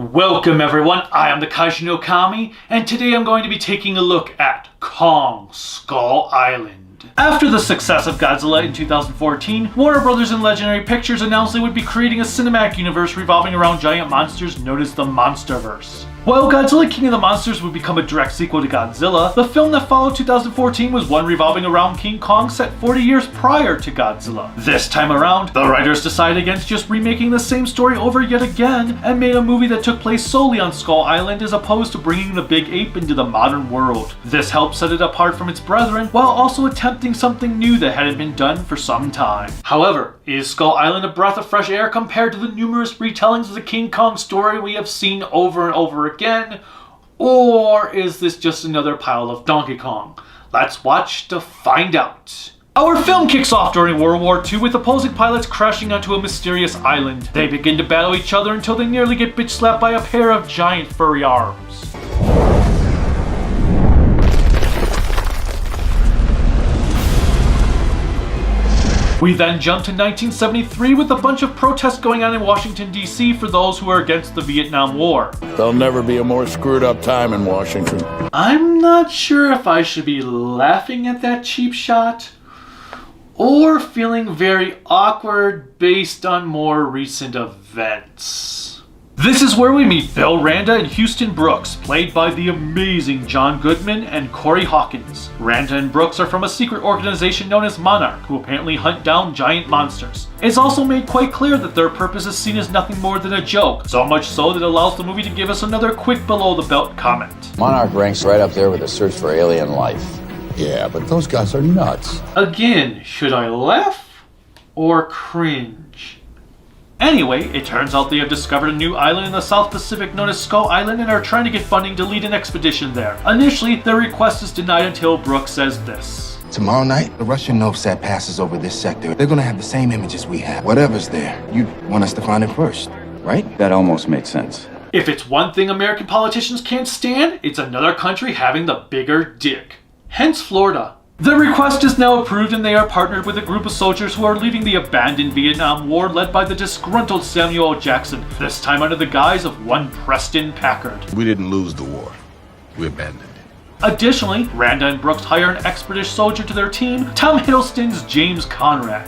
Welcome everyone, I am the Kaiju no Kami, and today I'm going to be taking a look at Kong Skull Island. After the success of Godzilla in 2014, Warner Bros. And Legendary Pictures announced they would be creating a cinematic universe revolving around giant monsters known as the MonsterVerse. While Godzilla King of the Monsters would become a direct sequel to Godzilla, the film that followed 2014 was one revolving around King Kong set 40 years prior to Godzilla. This time around, the writers decided against just remaking the same story over yet again and made a movie that took place solely on Skull Island as opposed to bringing the big ape into the modern world. This helped set it apart from its brethren while also attempting something new that hadn't been done for some time. However, is Skull Island a breath of fresh air compared to the numerous retellings of the King Kong story we have seen over and over again? Or is this just another pile of Donkey Kong? Let's watch to find out. Our film kicks off during World War II with opposing pilots crashing onto a mysterious island. They begin to battle each other until they nearly get bitch slapped by a pair of giant furry arms. We then jump to 1973 with a bunch of protests going on in Washington, D.C. for those who are against the Vietnam War. There'll never be a more screwed up time in Washington. I'm not sure if I should be laughing at that cheap shot or feeling very awkward based on more recent events. This is where we meet Bill Randa and Houston Brooks, played by the amazing John Goodman and Corey Hawkins. Randa and Brooks are from a secret organization known as Monarch, who apparently hunt down giant monsters. It's also made quite clear that their purpose is seen as nothing more than a joke, so much so that it allows the movie to give us another quick below-the-belt comment. Monarch ranks right up there with the search for alien life. Yeah, but those guys are nuts. Again, should I laugh or cringe? Anyway, it turns out they have discovered a new island in the South Pacific known as Skull Island and are trying to get funding to lead an expedition there. Initially, their request is denied until Brooks says this. Tomorrow night, the Russian Novsat passes over this sector. They're gonna have the same images we have. Whatever's there, you want us to find it first, right? That almost makes sense. If it's one thing American politicians can't stand, it's another country having the bigger dick. Hence Florida. The request is now approved and they are partnered with a group of soldiers who are leaving the abandoned Vietnam War led by the disgruntled Samuel L. Jackson, this time under the guise of one Preston Packard. We didn't lose the war. We abandoned it. Additionally, Randa and Brooks hire an ex-British soldier to their team, Tom Hiddleston's James Conrad.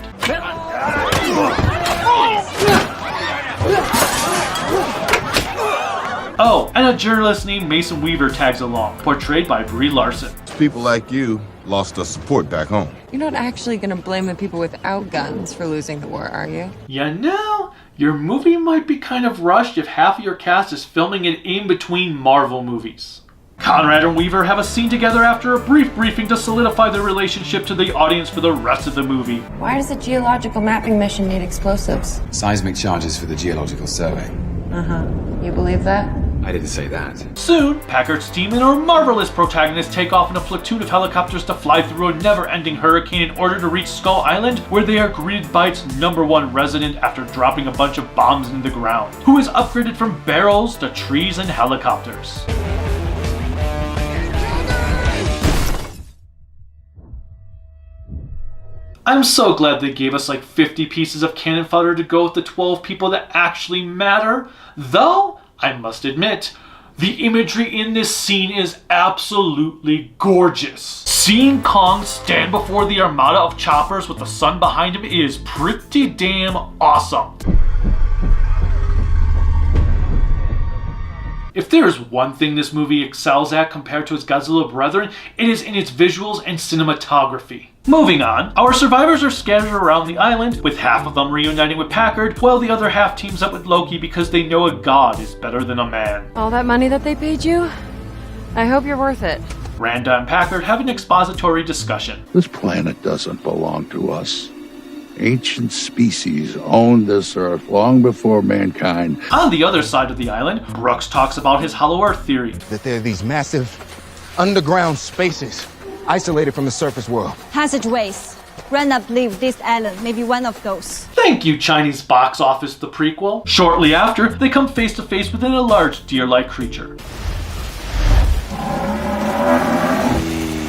Oh, and a journalist named Mason Weaver tags along, portrayed by Brie Larson. People like you lost us support back home. You're not actually gonna blame the people without guns for losing the war, are you? You know, your movie might be kind of rushed if half of your cast is filming it in between Marvel movies. Conrad and Weaver have a scene together after a brief briefing to solidify their relationship to the audience for the rest of the movie. Why does a geological mapping mission need explosives? Seismic charges for the geological survey. You believe that? I didn't say that. Soon, Packard's team and our marvelous protagonist take off in a platoon of helicopters to fly through a never-ending hurricane in order to reach Skull Island, where they are greeted by its #1 resident after dropping a bunch of bombs into the ground, who is upgraded from barrels to trees and helicopters. I'm so glad they gave us like 50 pieces of cannon fodder to go with the 12 people that actually matter, though I must admit, the imagery in this scene is absolutely gorgeous. Seeing Kong stand before the armada of choppers with the sun behind him is pretty damn awesome. If there is one thing this movie excels at compared to its Godzilla brethren, it is in its visuals and cinematography. Moving on, our survivors are scattered around the island, with half of them reuniting with Packard, while the other half teams up with Loki because they know a god is better than a man. All that money that they paid you? I hope you're worth it. Randa and Packard have an expository discussion. This planet doesn't belong to us. Ancient species owned this Earth long before mankind. On the other side of the island, Brooks talks about his Hollow Earth theory. That there are these massive underground spaces isolated from the surface world. Passageways. Randa believed this island may be one of those. Thank you, Chinese box office, the prequel. Shortly after, they come face to face within a large deer-like creature.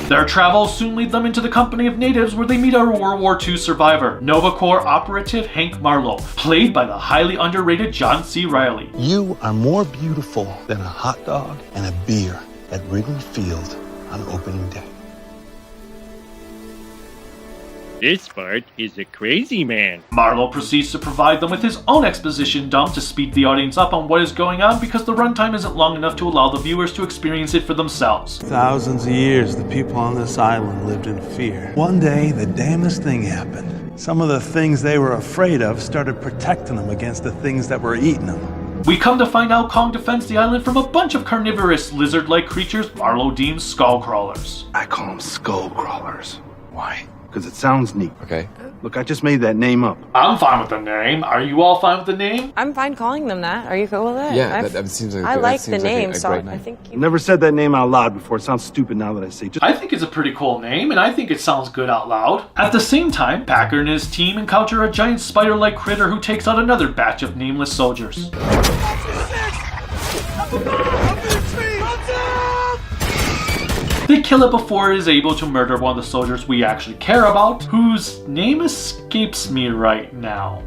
Their travels soon lead them into the company of natives where they meet our World War II survivor, Nova Corps operative Hank Marlowe, played by the highly underrated John C. Reilly. You are more beautiful than a hot dog and a beer at Wrigley Field on opening day. This part is a crazy man. Marlowe proceeds to provide them with his own exposition dump to speed the audience up on what is going on because the runtime isn't long enough to allow the viewers to experience it for themselves. Thousands of years, the people on this island lived in fear. One day, the damnedest thing happened. Some of the things they were afraid of started protecting them against the things that were eating them. We come to find out Kong defends the island from a bunch of carnivorous, lizard-like creatures Marlowe deems skull crawlers. I call them skull crawlers. Why? Because it sounds neat. Okay. Look, I just made that name up. I'm fine with the name. Are you all fine with the name? I'm fine calling them that. Are you cool with it? Yeah, that seems like I like the a name, so great I name. think I've never said that name out loud before. It sounds stupid now that I say it. I think it's a pretty cool name, and I think it sounds good out loud. At the same time, Packer and his team encounter a giant spider-like critter who takes out another batch of nameless soldiers. They kill it before it is able to murder one of the soldiers we actually care about, whose name escapes me right now.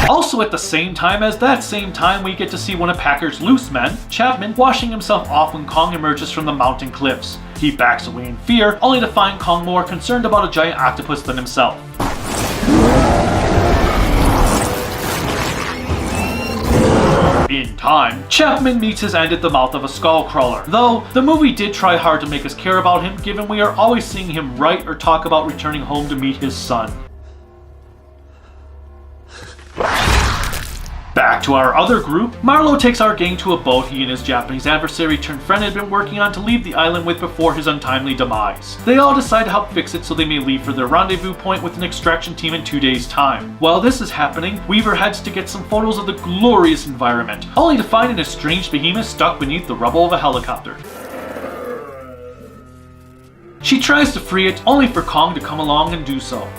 Also at the same time as that same time, we get to see one of Packer's loose men, Chapman, washing himself off when Kong emerges from the mountain cliffs. He backs away in fear, only to find Kong more concerned about a giant octopus than himself. In time, Chapman meets his end at the mouth of a skull crawler, though the movie did try hard to make us care about him given we are always seeing him write or talk about returning home to meet his son. Back to our other group, Marlowe takes our gang to a boat he and his Japanese adversary turned friend had been working on to leave the island with before his untimely demise. They all decide to help fix it so they may leave for their rendezvous point with an extraction team in 2 days' time. While this is happening, Weaver heads to get some photos of the glorious environment, only to find an estranged behemoth stuck beneath the rubble of a helicopter. She tries to free it, only for Kong to come along and do so.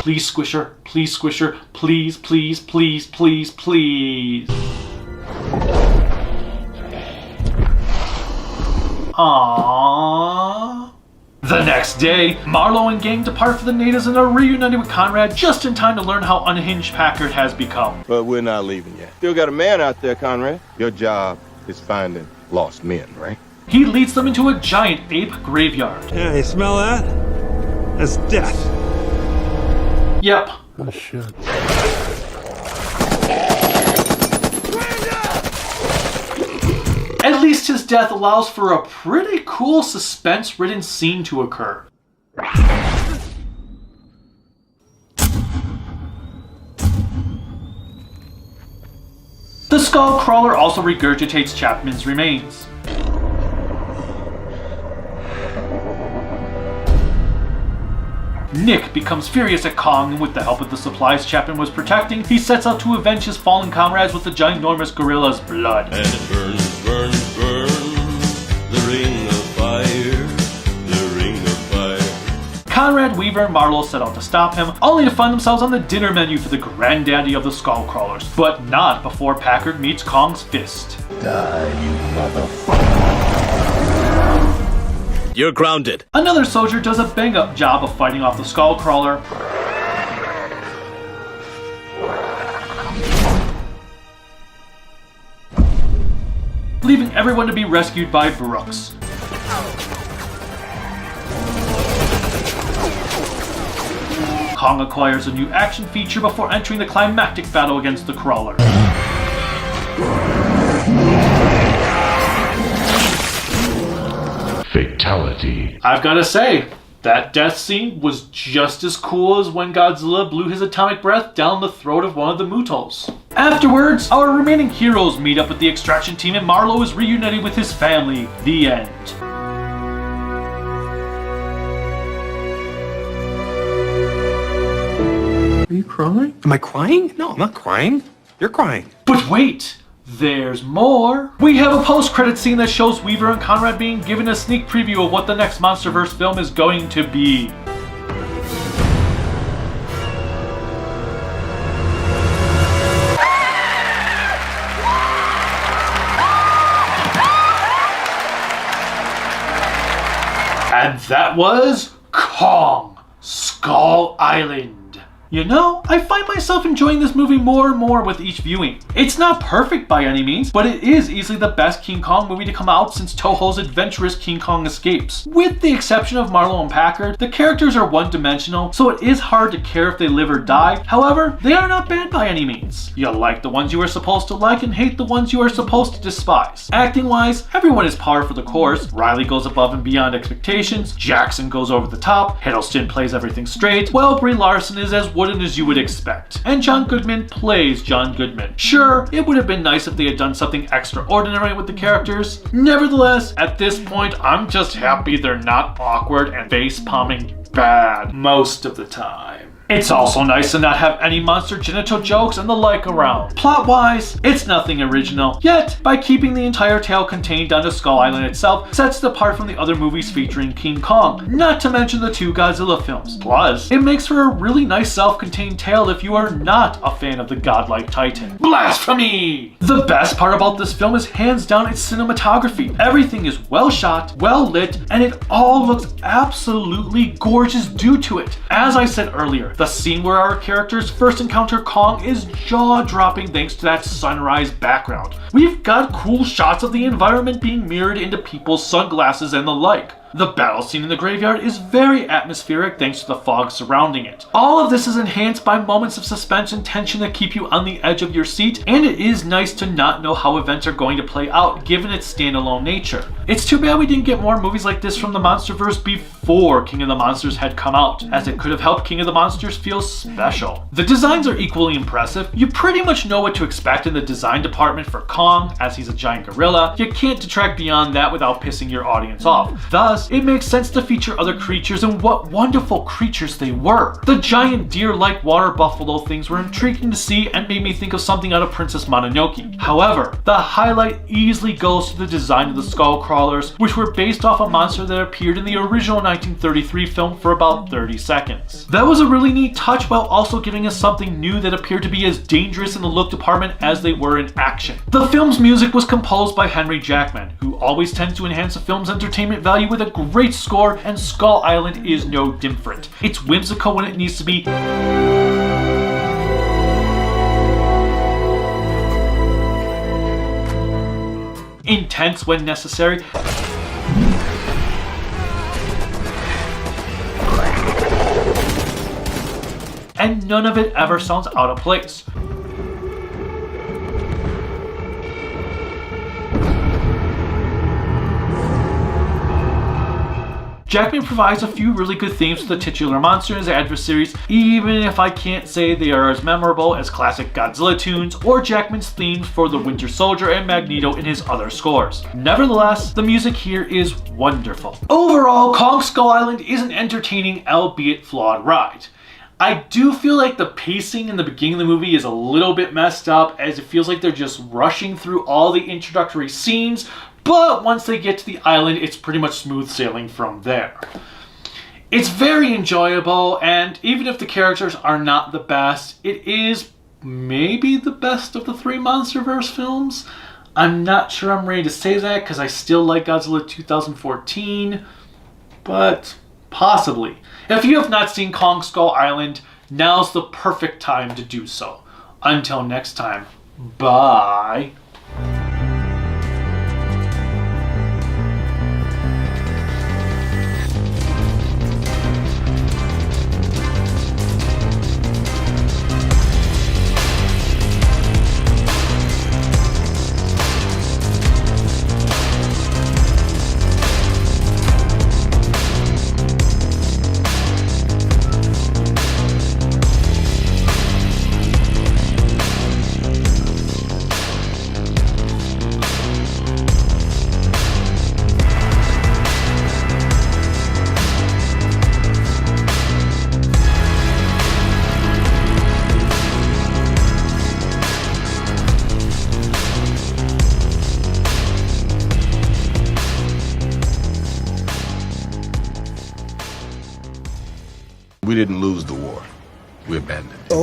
Please squish her, please squish her, please, please, please, please, please. Aww. The next day, Marlowe and gang depart for the natives and are reunited with Conrad just in time to learn how unhinged Packard has become. But we're not leaving yet. Still got a man out there, Conrad. Your job is finding lost men, right? He leads them into a giant ape graveyard. Yeah, you smell that? That's death. Yep. Oh, shit. At least his death allows for a pretty cool suspense-ridden scene to occur. The skull crawler also regurgitates Chapman's remains. Nick becomes furious at Kong, and with the help of the supplies Chapman was protecting, he sets out to avenge his fallen comrades with the ginormous gorilla's blood. And it burns, burns, burns, the ring of fire, the ring of fire. Conrad, Weaver, and Marlowe set out to stop him, only to find themselves on the dinner menu for the granddaddy of the skull crawlers, but not before Packard meets Kong's fist. Die, you motherfucker. You're grounded. Another soldier does a bang-up job of fighting off the skull crawler, leaving everyone to be rescued by Brooks. Kong acquires a new action feature before entering the climactic battle against the crawler. Fatality. I've gotta say, that death scene was just as cool as when Godzilla blew his atomic breath down the throat of one of the Mutos. Afterwards, our remaining heroes meet up with the extraction team and Marlowe is reunited with his family. The end. Are you crying? Am I crying? No, I'm not crying. You're crying. But wait! There's more! We have a post-credit scene that shows Weaver and Conrad being given a sneak preview of what the next MonsterVerse film is going to be. And that was Kong Skull Island. You know, I find myself enjoying this movie more and more with each viewing. It's not perfect by any means, but it is easily the best King Kong movie to come out since Toho's adventurous King Kong Escapes. With the exception of Marlowe and Packard, the characters are one-dimensional, so it is hard to care if they live or die. However, they are not bad by any means. You like the ones you are supposed to like and hate the ones you are supposed to despise. Acting-wise, everyone is par for the course. Riley goes above and beyond expectations, Jackson goes over the top, Hiddleston plays everything straight, while Brie Larson is as wooden as you would expect. And John Goodman plays John Goodman. Sure, it would have been nice if they had done something extraordinary with the characters. Nevertheless, at this point, I'm just happy they're not awkward and face-palming bad most of the time. It's also nice to not have any monster genital jokes and the like around. Plot-wise, it's nothing original, yet by keeping the entire tale contained down to Skull Island itself sets it apart from the other movies featuring King Kong, not to mention the 2 Godzilla films. Plus, it makes for a really nice self-contained tale if you are not a fan of the godlike titan. Blasphemy! The best part about this film is hands down its cinematography. Everything is well shot, well lit, and it all looks absolutely gorgeous due to it. As I said earlier, the scene where our characters first encounter Kong is jaw-dropping thanks to that sunrise background. We've got cool shots of the environment being mirrored into people's sunglasses and the like. The battle scene in the graveyard is very atmospheric thanks to the fog surrounding it. All of this is enhanced by moments of suspense and tension that keep you on the edge of your seat, and it is nice to not know how events are going to play out given its standalone nature. It's too bad we didn't get more movies like this from the MonsterVerse before King of the Monsters had come out, as it could have helped King of the Monsters feel special. The designs are equally impressive. You pretty much know what to expect in the design department for Kong, as he's a giant gorilla. You can't detract beyond that without pissing your audience off. Thus, it makes sense to feature other creatures, and what wonderful creatures they were. The giant deer-like water buffalo things were intriguing to see and made me think of something out of Princess Mononoke. However, the highlight easily goes to the design of the skull crawlers, which were based off a monster that appeared in the original 1933 film for about 30 seconds. That was a really neat touch while also giving us something new that appeared to be as dangerous in the look department as they were in action. The film's music was composed by Henry Jackman, who always tends to enhance a film's entertainment value with a great score, and Skull Island is no different. It's whimsical when it needs to be, intense when necessary, and none of it ever sounds out of place. Jackman provides a few really good themes to the titular monster and his adversaries, even if I can't say they are as memorable as classic Godzilla tunes or Jackman's themes for the Winter Soldier and Magneto in his other scores. Nevertheless, the music here is wonderful. Overall, Kong Skull Island is an entertaining, albeit flawed ride. I do feel like the pacing in the beginning of the movie is a little bit messed up, as it feels like they're just rushing through all the introductory scenes, but once they get to the island, it's pretty much smooth sailing from there. It's very enjoyable, and even if the characters are not the best, it is maybe the best of the 3 MonsterVerse films. I'm not sure I'm ready to say that because I still like Godzilla 2014, but possibly. If you have not seen Kong Skull Island, now's the perfect time to do so. Until next time, bye. We didn't lose the war. We abandoned it.